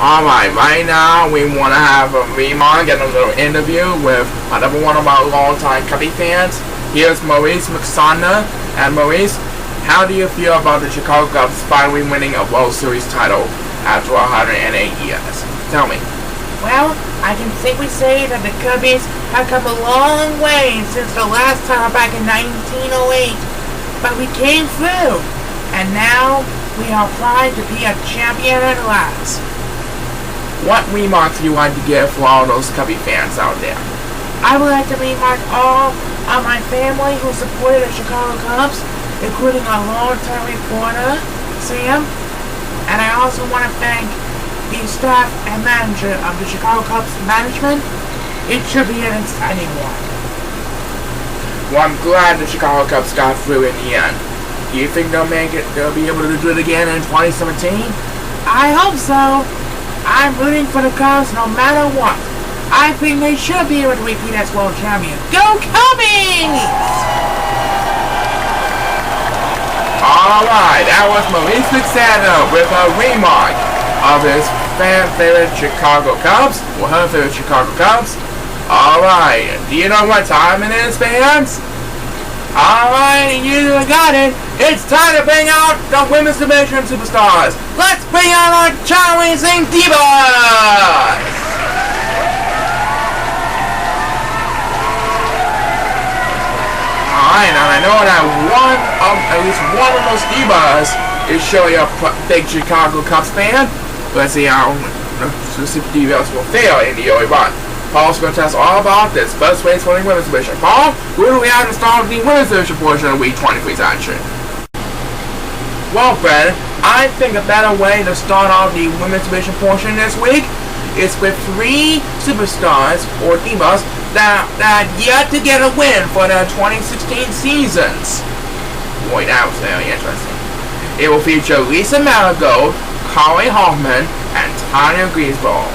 Alright, right now we want to have a remark and a little interview with another one of our long-time Cubby fans. Here's Maurice McSonner. And Maurice, how do you feel about the Chicago Cubs finally winning a World Series title after 108 years? Tell me. Well, I can safely say that the Cubbies have come a long way since the last time back in 1908. But we came through, and now we are proud to be a champion at last. What remarks do you like to give for all those Cubby fans out there? I would like to remark all of my family who supported the Chicago Cubs, including our long-term reporter, Sam. And I also want to thank the staff and manager of the Chicago Cubs management. It should be an exciting one. Well, I'm glad the Chicago Cubs got through in the end. Do you think they'll be able to do it again in 2017? I hope so. I'm rooting for the Cubs no matter what. I think they should be able to repeat as world champions. Go Cubbies! Alright, that was Maurice McSonner with a remark of his fan favorite Chicago Cubs, or her favorite Chicago Cubs. Alright, do you know what time it is, fans? Alright, you got it. It's time to bring out the women's division superstars. Let's bring out our Chao and Divas! Alright, and I know that at least one of those divas is surely a big Chicago Cubs fan. Let's see how the super divas will fail in the early run. Paul's going to tell us all about this first race for the women's division. Paul, who do we have to start the women's division portion of week 23's action? Well, Fred, I think a better way to start off the women's division portion this week is with three superstars, or divas, that yet to get a win for their 2016 seasons. Boy, that was very interesting. It will feature Lisa Marigold, Carly Hoffman, and Tanya Greensboro.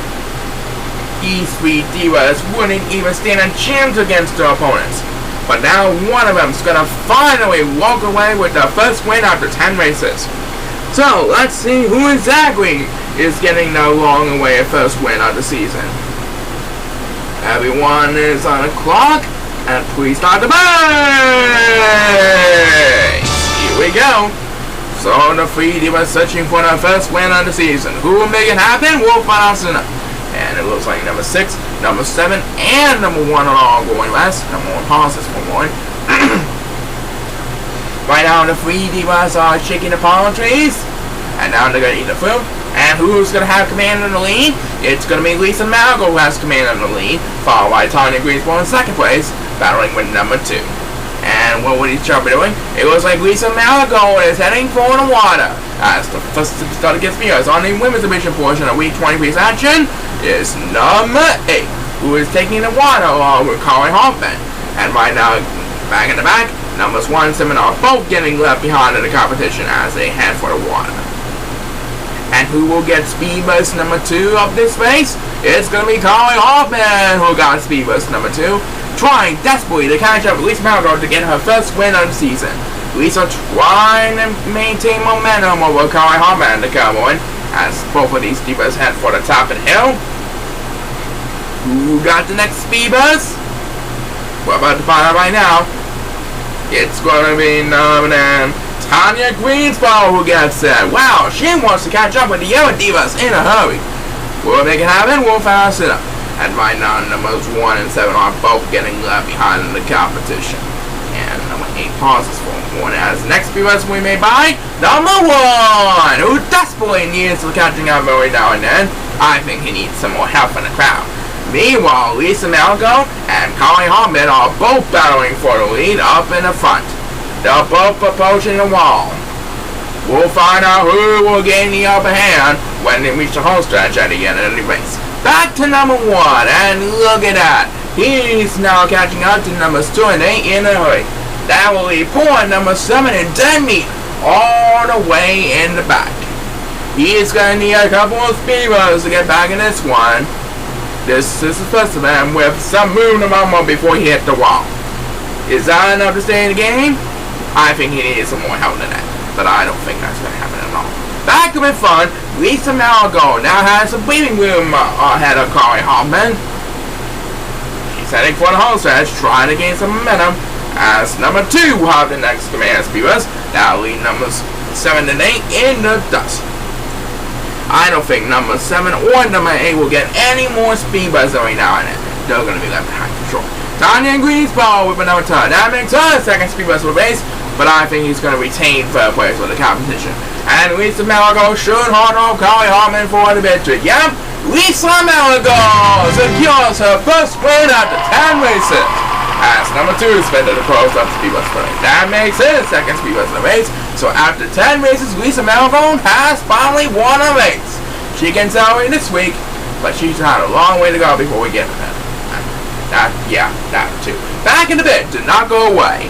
These three divas wouldn't even stand a chance against their opponents. But now one of them's gonna finally walk away with the first win after 10 races. So, let's see who exactly is getting the long-awaited first win of the season. Everyone is on the clock, and please start the race! Here we go. So the three divas searching for their first win of the season. Who will make it happen? We'll find out soon. And it looks like number 6, number 7, and number 1 are all going last. Number 1 pauses for one. Right now the three divas are shaking the palm trees. And now they're going to eat the fruit. And who's going to have command of the lead? It's going to be Lisa Marigold who has command of the lead, followed by Tanya Greensboro in second place, battling with number 2. And what would each other be doing? It looks like Lisa Marigold is heading for the water. As the first superstar that gets viewers on the women's division portion of week 23's action is number 8, who is taking the water along with Carly Hoffman. And right now, back in the back, numbers 1 and 7 are both getting left behind in the competition as they head for the water. And who will get speed boost number 2 of this race? It's going to be Carly Hoffman who got speed boost number 2, trying desperately to catch up with Lisa Marigold to get her first win of the season. Lisa trying to maintain momentum over Carly Hoffman to come on, as both of these divas head for the top of the hill. Who got the next speed boost? We're about to find out right now. It's going to be Tanya Greensboro who gets it. Wow, she wants to catch up with the other divas in a hurry. We'll make it happen. We'll find out. And right now, numbers 1 and 7 are both getting left behind in the competition. And number 8 pauses for one as the next viewers we may buy number 1, who desperately needs to catching up every now and then. I think he needs some more help in the crowd. Meanwhile, Lisa Marigold and Carly Hoffman are both battling for the lead up in the front. They're both approaching the wall. We'll find out who will gain the upper hand when they reach the home stretch at the end of the race. Back to number 1, and look at that. He's now catching up to numbers 2 and 8 in a hurry. That will leave poor number 7 and Demi all the way in the back. He's going to need a couple of speedrunners to get back in this one. This is the first of them with some movement moment before he hit the wall. Is that enough to stay in the game? I think he needs some more help than that, but I don't think that's going to happen at all. Back up in front, Lisa Marigold now has a breathing room ahead of Carly Hoffman. She's heading for the home stretch, trying to gain some momentum, as number 2 will have the next command speeders, now lead numbers 7 and 8 in the dust. I don't think number 7 or number 8 will get any more speed buzz every now and then. They're going to be left behind for sure. Tanya Greensboro with another turn. That makes her second speed buzz for the race, but I think he's going to retain third place for the competition. And Lisa Marigold should hard off Carly Hartman for the victory. Yep, Lisa Marigold secures her first win after 10 races. As number 2 spent the pros up speed bus for it. That makes it second speed bus in the race. So after 10 races, Lisa Marigold has finally won a race. She can celebrate this week, but she's had a long way to go before we get to that. That too. Back in the bit, did not go away.